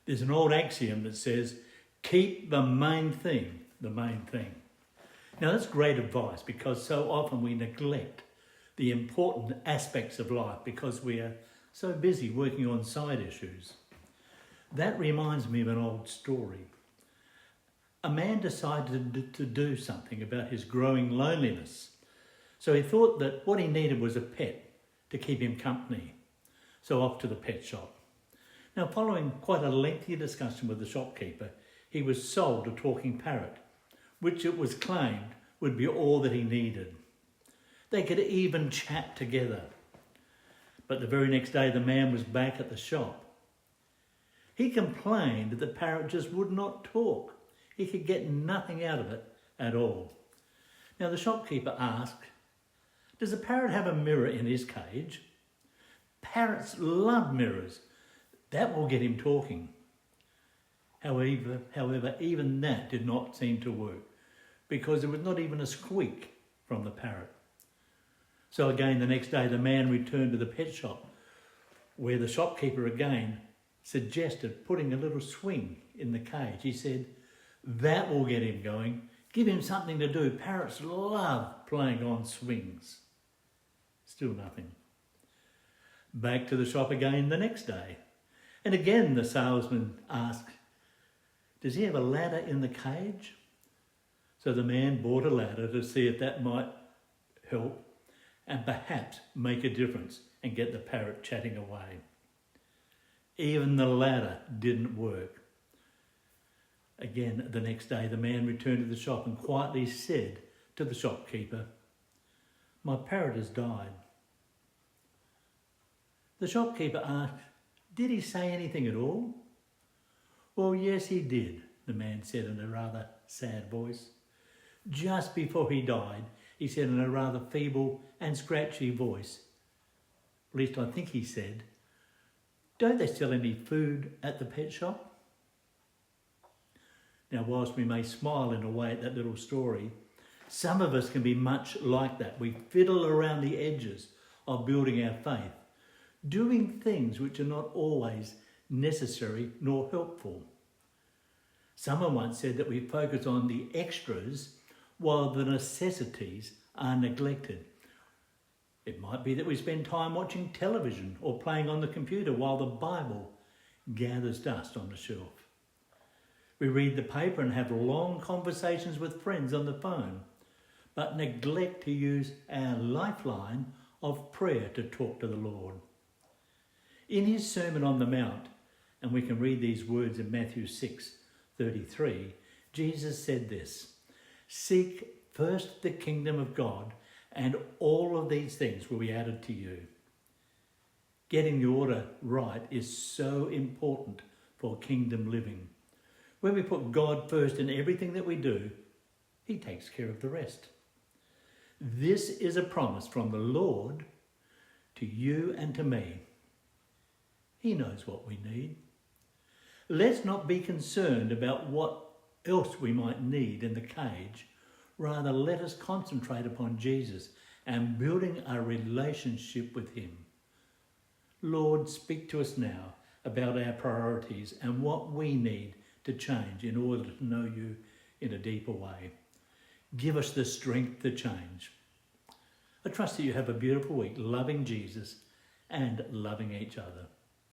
There's an old axiom that says, keep the main thing the main thing. Now that's great advice, because so often we neglect the important aspects of life because we are so busy working on side issues. That reminds me of an old story. A man decided to do something about his growing loneliness. So he thought that what he needed was a pet to keep him company. So off to the pet shop. Now, following quite a lengthy discussion with the shopkeeper, he was sold a talking parrot, which it was claimed would be all that he needed. They could even chat together. But the very next day, the man was back at the shop. He complained that the parrot just would not talk. He could get nothing out of it at all. Now, the shopkeeper asked, does the parrot have a mirror in his cage? Parrots love mirrors. That will get him talking. However, even that did not seem to work, because there was not even a squeak from the parrot. So again, the next day, the man returned to the pet shop, where the shopkeeper again suggested putting a little swing in the cage. He said, that will get him going. Give him something to do. Parrots love playing on swings. Still nothing. Back to the shop again the next day. And again the salesman asked, does he have a ladder in the cage? So the man bought a ladder to see if that might help and perhaps make a difference and get the parrot chatting away. Even the ladder didn't work. Again, the next day, the man returned to the shop and quietly said to the shopkeeper, my parrot has died. The shopkeeper asked, did he say anything at all? Well, yes, he did, the man said in a rather sad voice. Just before he died, he said in a rather feeble and scratchy voice, at least I think he said, don't they sell any food at the pet shop? Now, whilst we may smile in a way at that little story, some of us can be much like that. We fiddle around the edges of building our faith, doing things which are not always necessary nor helpful. Someone once said that we focus on the extras while the necessities are neglected. It might be that we spend time watching television or playing on the computer while the Bible gathers dust on the shelf. We read the paper and have long conversations with friends on the phone, but neglect to use our lifeline of prayer to talk to the Lord. In his Sermon on the Mount, and we can read these words in Matthew 6:33, Jesus said this, seek first the kingdom of God, and all of these things will be added to you. Getting the order right is so important for kingdom living. When we put God first in everything that we do, he takes care of the rest. This is a promise from the Lord to you and to me. He knows what we need. Let's not be concerned about what else we might need in the cage. Rather, let us concentrate upon Jesus and building a relationship with him. Lord, speak to us now about our priorities and what we need to change in order to know you in a deeper way. Give us the strength to change. I trust that you have a beautiful week loving Jesus and loving each other.